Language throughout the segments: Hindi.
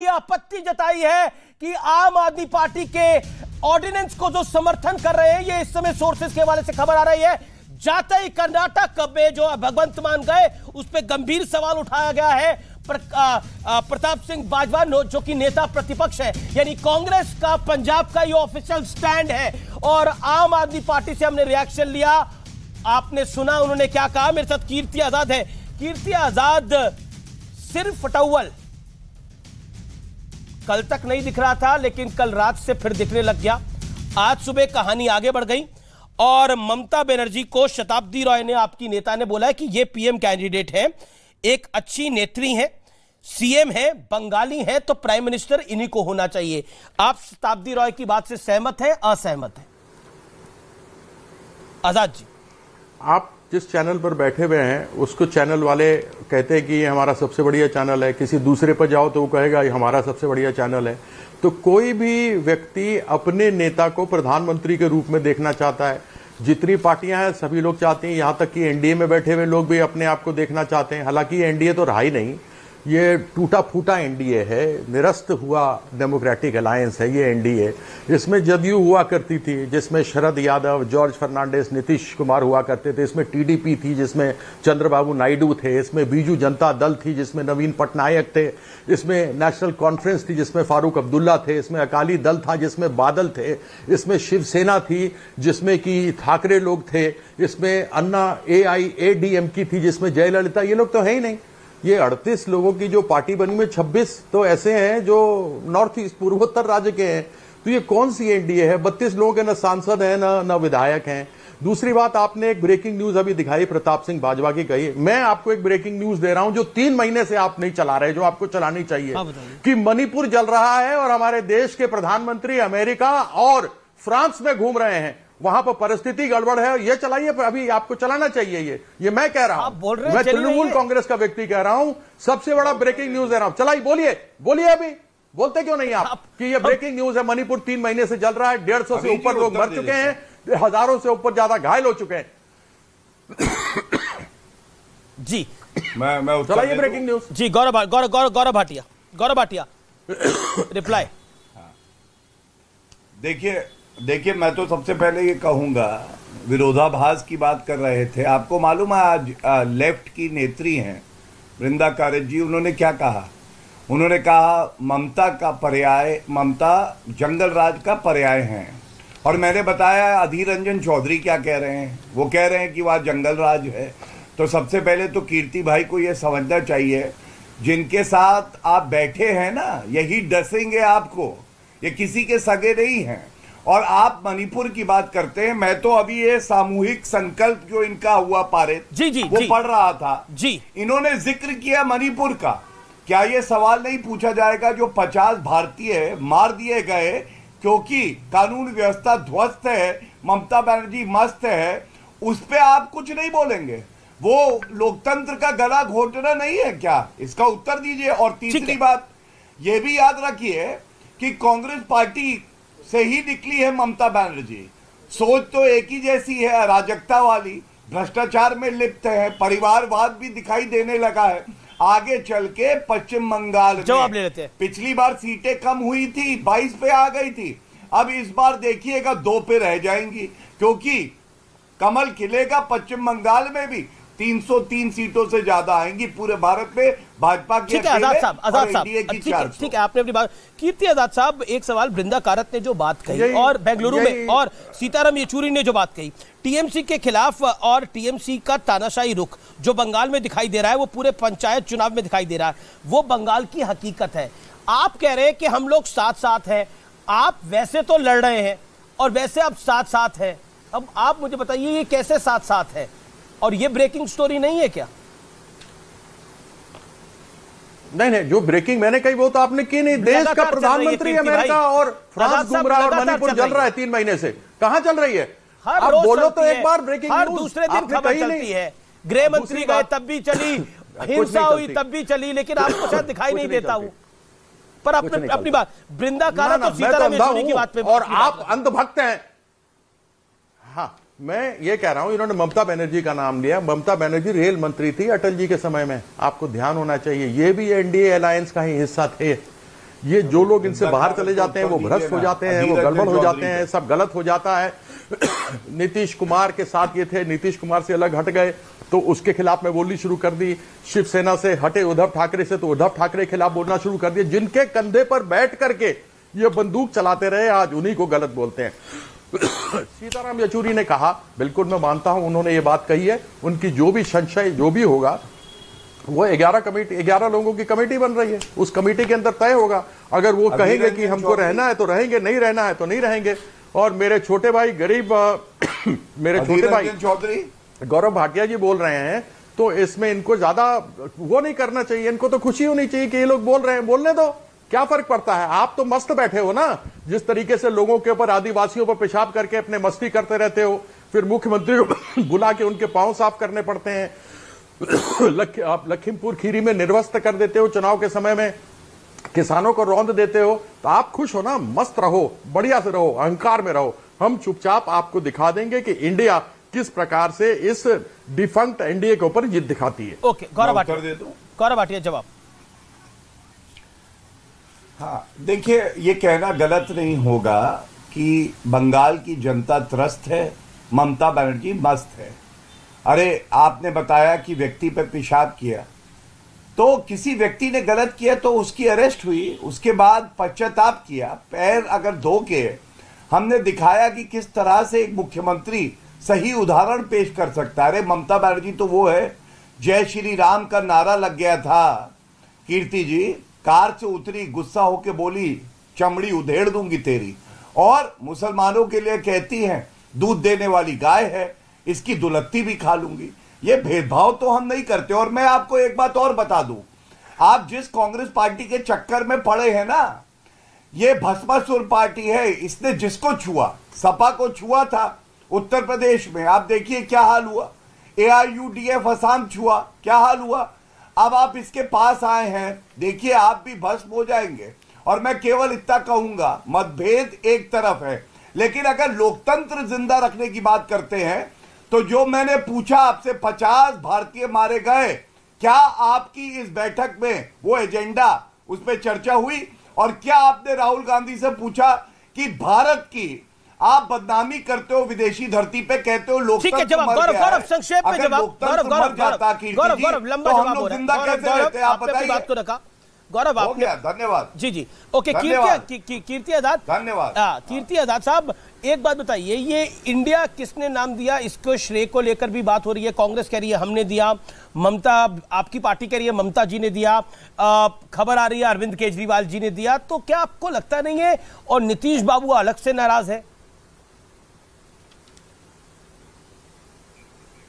ये आपत्ति जताई है कि आम आदमी पार्टी के ऑर्डिनेंस को जो समर्थन कर रहे हैं, ये इस समय सोर्सेस के हवाले से खबर आ रही है, जाते ही कर्नाटक में जो भगवंत मान गए उस पर गंभीर सवाल उठाया गया है। प्रताप सिंह बाजवा जो कि नेता प्रतिपक्ष है, यानी कांग्रेस का पंजाब का ये ऑफिशियल स्टैंड है और आम आदमी पार्टी से हमने रिएक्शन लिया। आपने सुना उन्होंने क्या कहा। मेरे साथ कीर्ति आजाद है। कीर्ति आजाद, सिर्फ फटौवल कल तक नहीं दिख रहा था, लेकिन कल रात से फिर दिखने लग गया। आज सुबह कहानी आगे बढ़ गई और ममता बनर्जी को शताब्दी राय ने, आपकी नेता ने बोला है कि ये पीएम कैंडिडेट है, एक अच्छी नेत्री है, सीएम है, बंगाली है, तो प्राइम मिनिस्टर इन्हीं को होना चाहिए। आप शताब्दी राय की बात से सहमत है, असहमत है? आजाद जी, आप जिस चैनल पर बैठे हुए हैं उसको चैनल वाले कहते हैं कि ये हमारा सबसे बढ़िया चैनल है, किसी दूसरे पर जाओ तो वो कहेगा ये हमारा सबसे बढ़िया चैनल है। तो कोई भी व्यक्ति अपने नेता को प्रधानमंत्री के रूप में देखना चाहता है। जितनी पार्टियां हैं सभी लोग चाहते हैं, यहाँ तक कि एनडीए में बैठे हुए लोग भी अपने आप को देखना चाहते हैं। हालांकि एनडीए तो रहा ही नहीं, ये टूटा फूटा एनडीए है, निरस्त हुआ डेमोक्रेटिक अलायंस है ये एनडीए। इसमें जदयू हुआ करती थी, जिसमें शरद यादव, जॉर्ज फर्नांडिस, नीतीश कुमार हुआ करते थे। इसमें टीडीपी थी, जिसमें चंद्रबाबू नायडू थे। इसमें बीजू जनता दल थी, जिसमें नवीन पटनायक थे। इसमें नेशनल कॉन्फ्रेंस थी, जिसमें फारूक अब्दुल्ला थे। इसमें अकाली दल था, जिसमें बादल थे। इसमें शिवसेना थी, जिसमें कि ठाकरे लोग थे। इसमें अन्ना AIADMK थी, जिसमें जयललिता। ये लोग तो है ही नहीं। ये 38 लोगों की जो पार्टी बनी में 26 तो ऐसे हैं जो नॉर्थ ईस्ट पूर्वोत्तर राज्य के हैं। तो ये कौन सी एनडीए है? 32 लोगों के न सांसद हैं न विधायक हैं। दूसरी बात, आपने एक ब्रेकिंग न्यूज अभी दिखाई प्रताप सिंह बाजवा की कही। मैं आपको एक ब्रेकिंग न्यूज दे रहा हूं जो 3 महीने से आप नहीं चला रहे, जो आपको चलानी चाहिए। कि मणिपुर जल रहा है और हमारे देश के प्रधानमंत्री अमेरिका और फ्रांस में घूम रहे हैं, वहां पर परिस्थिति गड़बड़ है, ये चलाइए। अभी आपको चलाना चाहिए ये मैं कह रहा हूं। मैं तृणमूल कांग्रेस का व्यक्ति कह रहा हूं, सबसे बड़ा ब्रेकिंग न्यूज दे रहा हूं। चलाइए, बोलिए अभी बोलते क्यों नहीं आप कि ये ब्रेकिंग न्यूज है। मणिपुर 3 महीने से जल रहा है, 150 से ऊपर लोग मर चुके हैं, हजारों से ऊपर ज्यादा घायल हो चुके हैं। जी मैं चलाइए ब्रेकिंग न्यूज। जी गौरव भाटिया रिप्लाई। देखिए मैं तो सबसे पहले ये कहूंगा, विरोधाभास की बात कर रहे थे। आपको मालूम है आज लेफ्ट की नेत्री हैं वृंदा कारत जी, उन्होंने क्या कहा? उन्होंने कहा ममता जंगल राज का पर्याय हैं। और मैंने बताया अधीर रंजन चौधरी क्या कह रहे हैं। वो कह रहे हैं कि वह जंगल राज है। तो सबसे पहले तो कीर्ति भाई को यह समझना चाहिए, जिनके साथ आप बैठे हैं ना, यही डसेंगे आपको। ये किसी के सगे नहीं हैं। और आप मणिपुर की बात करते हैं। मैं तो अभी ये सामूहिक संकल्प जो इनका हुआ पारित वो पढ़ रहा था जी। इन्होंने जिक्र किया मणिपुर का। क्या ये सवाल नहीं पूछा जाएगा जो 50 भारतीय मार दिए गए क्योंकि कानून व्यवस्था ध्वस्त है, ममता बनर्जी मस्त है, उस पे आप कुछ नहीं बोलेंगे? वो लोकतंत्र का गला घोटना नहीं है क्या? इसका उत्तर दीजिए। और तीसरी बात ये भी याद रखिए कि कांग्रेस पार्टी से ही निकली है ममता बनर्जी। सोच तो एक ही जैसी है, अराजकता वाली, भ्रष्टाचार में लिप्त है, परिवारवाद भी दिखाई देने लगा है। आगे चल के पश्चिम बंगाल में पिछली बार सीटें कम हुई थी, 22 पे आ गई थी। अब इस बार देखिएगा 2 पे रह जाएंगी, क्योंकि कमल खिलेगा पश्चिम बंगाल में भी। 303 सीटों से ज्यादा आएंगी पूरे भारत में भाजपा की। ठीक है आजाद साहब ठीक है, आपने अपनी बात। कीर्ति आजाद साहब, एक सवाल, वृंदा कारत ने जो बात कही और बेंगलुरु में, और सीताराम येचुरी ने जो बात कही टीएमसी के खिलाफ, और टीएमसी का तानाशाही रुख जो बंगाल में दिखाई दे रहा है, वो पूरे पंचायत चुनाव में दिखाई दे रहा है, वो बंगाल की हकीकत है। आप कह रहे हैं कि हम लोग साथ साथ हैं। आप वैसे तो लड़ रहे हैं और वैसे आप साथ साथ हैं। अब आप मुझे बताइए ये कैसे साथ साथ है? और ये ब्रेकिंग स्टोरी नहीं है क्या? नहीं, जो ब्रेकिंग मैंने कही वो तो आपने की नहीं। देश का प्रधानमंत्री अमेरिका और फ्रांस घूम रहा है और मणिपुर जल रहा है 3 महीने से। कहां चल रही है? आप बोलो तो एक बार ब्रेकिंग न्यूज। हर दूसरे दिन खबर चलती है। गृह मंत्री गए तब भी चली, हिंसा हुई तब भी चली, लेकिन आपको शायद दिखाई नहीं देता हूं। पर अपनी बात, वृंदा कारत और सीताराम येचुरी की बात पे, और आप अंधभक्त हैं। हाँ, मैं ये कह रहा हूं, इन्होंने ममता बनर्जी का नाम लिया। ममता बनर्जी रेल मंत्री थी अटल जी के समय में, आपको ध्यान होना चाहिए। ये भी एनडीए अलायंस का ही हिस्सा थे। ये जो लोग इनसे बाहर चले जाते हैं वो भ्रष्ट हो जाते हैं, वो गड़बड़ हो जाते हैं, सब गलत हो जाता है। नीतीश कुमार के साथ ये थे, नीतीश कुमार से अलग हट गए तो उसके खिलाफ में बोलनी शुरू कर दी। शिवसेना से हटे उद्धव ठाकरे से तो उद्धव ठाकरे के खिलाफ बोलना शुरू कर दिया। जिनके कंधे पर बैठ करके ये बंदूक चलाते रहे, आज उन्हीं को गलत बोलते हैं। सीताराम येचुरी ने कहा, बिल्कुल मैं मानता हूं, उन्होंने ये बात कही है, उनकी जो भी संशय जो भी होगा वो 11 लोगों की कमेटी बन रही है, उस कमेटी के अंदर तय होगा। अगर वो कहेंगे कि हमको रहना है तो रहेंगे, नहीं रहना है तो नहीं रहेंगे। और मेरे छोटे भाई गरीब मेरे छोटे भाई चौधरी गौरव भाटिया जी बोल रहे हैं, तो इसमें इनको ज्यादा वो नहीं करना चाहिए, इनको तो खुशी होनी चाहिए कि ये लोग बोल रहे हैं, बोलने दो, क्या फर्क पड़ता है। आप तो मस्त बैठे हो ना, जिस तरीके से लोगों के ऊपर, आदिवासियों पर पेशाब करके अपने मस्ती करते रहते हो, फिर मुख्यमंत्री को बुला के उनके पांव साफ करने पड़ते हैं। आप लखीमपुर खीरी में निर्वस्त्र कर देते हो, चुनाव के समय में किसानों को रौंद देते हो, तो आप खुश हो ना, मस्त रहो, बढ़िया से रहो, अहंकार में रहो। हम चुपचाप आपको दिखा देंगे कि इंडिया किस प्रकार से इस डिफंक्ट एनडीए के ऊपर जीत दिखाती है। ओके, गौरव भाटिया जवाब। हाँ, देखिए, ये कहना गलत नहीं होगा कि बंगाल की जनता त्रस्त है, ममता बनर्जी मस्त है। अरे, आपने बताया कि व्यक्ति पे पेशाब किया, तो किसी व्यक्ति ने गलत किया तो उसकी अरेस्ट हुई, उसके बाद पश्चाताप किया, पैर अगर धो के हमने दिखाया कि किस तरह से एक मुख्यमंत्री सही उदाहरण पेश कर सकता है। अरे, ममता बनर्जी तो वो है, जय श्री राम का नारा लग गया था, कीर्ति जी कार से उतरी, गुस्सा होके बोली, चमड़ी उधेड़ दूंगी तेरी, और मुसलमानों के लिए कहती हैं दूध देने वाली गाय है, इसकी दुलत्ती भी खा लूंगी। ये भेदभाव तो हम नहीं करते। और मैं आपको एक बात और बता दूं, आप जिस कांग्रेस पार्टी के चक्कर में पड़े हैं ना, ये भस्मासुर पार्टी है। इसने जिसको छुआ, सपा को छुआ था उत्तर प्रदेश में, आप देखिए क्या हाल हुआ। AIUDF असम छुआ, क्या हाल हुआ। अब आप इसके पास आए हैं, देखिए आप भी भस्म हो जाएंगे। और मैं केवल इतना कहूंगा, मतभेद एक तरफ है, लेकिन अगर लोकतंत्र जिंदा रखने की बात करते हैं तो जो मैंने पूछा आपसे, 50 भारतीय मारे गए, क्या आपकी इस बैठक में वो एजेंडा, उस पर चर्चा हुई? और क्या आपने राहुल गांधी से पूछा कि भारत की आप बदनामी करते हो विदेशी धरती पे, कहते हो लोकतंत्र जवाब, मर गया है। संक्षेप में जवाब, गौरव लंबा जवाब हो रहा है, जिंदा कैसे रहते हैं आप बताइए। बात को रखा गौरव, आपने, धन्यवाद जी ओके। कीर्ति आजाद, धन्यवाद। कीर्ति आजाद साहब, एक बात बताइए, ये इंडिया किसने नाम दिया, इसको श्रेय को लेकर भी बात हो रही है। कांग्रेस कह रही है हमने दिया, ममता, आपकी पार्टी कह रही है ममता जी ने दिया, खबर आ रही है अरविंद केजरीवाल जी ने दिया। तो क्या आपको लगता नहीं है, और नीतीश बाबू अलग से नाराज है?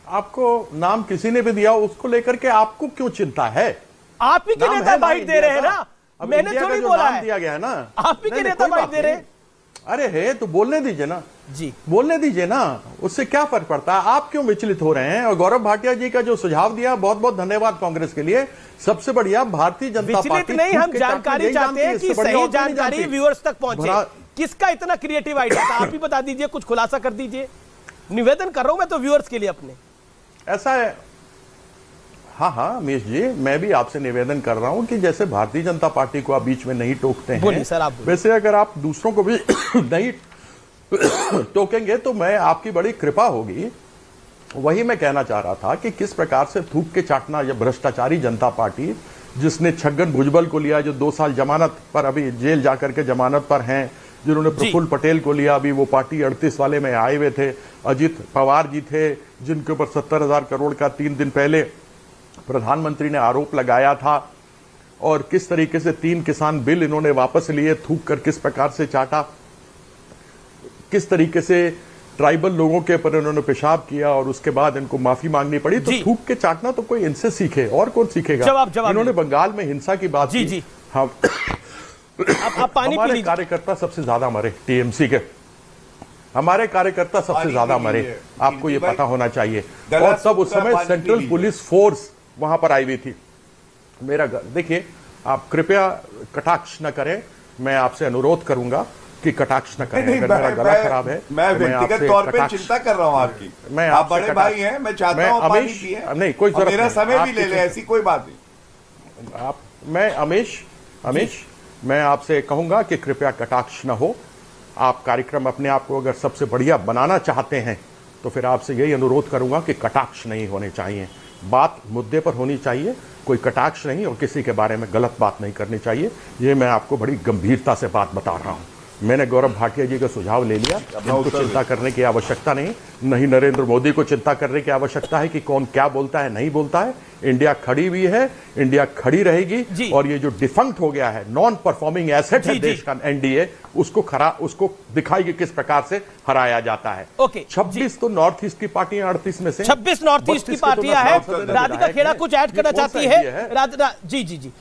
आपको नाम किसी ने भी दिया, उसको लेकर के आपको क्यों चिंता है? आप ही के नेता बाइट दे रहे हैं ना, मैंने थोड़ी बोला है, दिया गया है ना, आप ही के नेता बाइट दे रहे हैं। अरे है तो बोलने दीजिए ना जी, बोलने दीजिए ना, उससे क्या फर्क पड़ता है? आप क्यों विचलित हो रहे हैं? और गौरव भाटिया जी का जो सुझाव दिया, बहुत बहुत धन्यवाद कांग्रेस के लिए। सबसे बढ़िया भारतीय जनता पार्टी नहीं, हम जानकारी चाहते हैं कि सही जानकारी व्यूअर्स तक पहुंचे। किसका इतना क्रिएटिव आइडिया था, आप ही बता दीजिए, कुछ खुलासा कर दीजिए। निवेदन कर रहा हूं मैं तो व्यूअर्स के लिए अपने। ऐसा है, हाँ अमीश जी, मैं भी आपसे निवेदन कर रहा हूं कि जैसे भारतीय जनता पार्टी को आप बीच में नहीं टोकते हैं, सर आप वैसे अगर आप दूसरों को भी नहीं टोकेंगे तो मैं आपकी बड़ी कृपा होगी। वही मैं कहना चाह रहा था कि किस प्रकार से थूक के चाटना ये भ्रष्टाचारी जनता पार्टी, जिसने छगन भुजबल को लिया, जो 2 साल जमानत पर अभी जेल जाकर के जमानत पर हैं, जिन्होंने प्रफुल्ल पटेल को लिया, अभी वो पार्टी 38 वाले में आए हुए थे, अजित पवार जी थे, जिनके ऊपर 70,000 करोड़ का 3 दिन पहले प्रधानमंत्री ने आरोप लगाया था, और किस तरीके से 3 किसान बिल इन्होंने वापस लिए, थूक कर किस प्रकार से चाटा, किस तरीके से ट्राइबल लोगों के ऊपर इन्होंने पेशाब किया और उसके बाद इनको माफी मांगनी पड़ी। तो थूक के चाटना तो कोई इनसे सीखे, और कौन सीखेगा? जवाब इन्होंने बंगाल में हिंसा की बात की। हम हमारे कार्यकर्ता सबसे ज्यादा मरे, टीएमसी के हमारे कार्यकर्ता सबसे ज्यादा मरे, आपको ये पता होना चाहिए। और तब उस समय सेंट्रल पुलिस फोर्स वहां पर आई हुई थी। मेरा देखिए, आप कृपया कटाक्ष न करें, मैं आपसे अनुरोध करूंगा कि कटाक्ष न करें। अगर मेरा गला खराब है, मैं व्यक्तिगत तौर पे चिंता कर रहा हूं आपकी। मैं आप बड़े भाई हैं, मैं चाहता हूं पानी पिए, नहीं कोई जरूरत, मेरा समय भी ले ले, ऐसी कोई बात नहीं। आप, मैं अमीश मैं आपसे कहूंगा कि कृपया कटाक्ष न हो। आप कार्यक्रम अपने आप को अगर सबसे बढ़िया बनाना चाहते हैं तो फिर आपसे यही अनुरोध करूंगा कि कटाक्ष नहीं होने चाहिए, बात मुद्दे पर होनी चाहिए, कोई कटाक्ष नहीं और किसी के बारे में गलत बात नहीं करनी चाहिए। ये मैं आपको बड़ी गंभीरता से बात बता रहा हूं। मैंने गौरव भाटिया जी का सुझाव ले लिया, इनको चिंता करने की आवश्यकता नहीं नरेंद्र मोदी को चिंता करने की आवश्यकता है कि कौन क्या बोलता है नहीं बोलता है। इंडिया खड़ी हुई है, इंडिया खड़ी रहेगी और ये जो डिफंक्ट हो गया है, नॉन परफॉर्मिंग एसेट है देश का एनडीए, उसको दिखाएगी किस प्रकार से हराया जाता है। 26 तो नॉर्थ ईस्ट की पार्टियां, 38 में से 26 नॉर्थ ईस्ट की पार्टियां हैं। राधिका खेड़ा कुछ ऐड करना चाहती है। जी।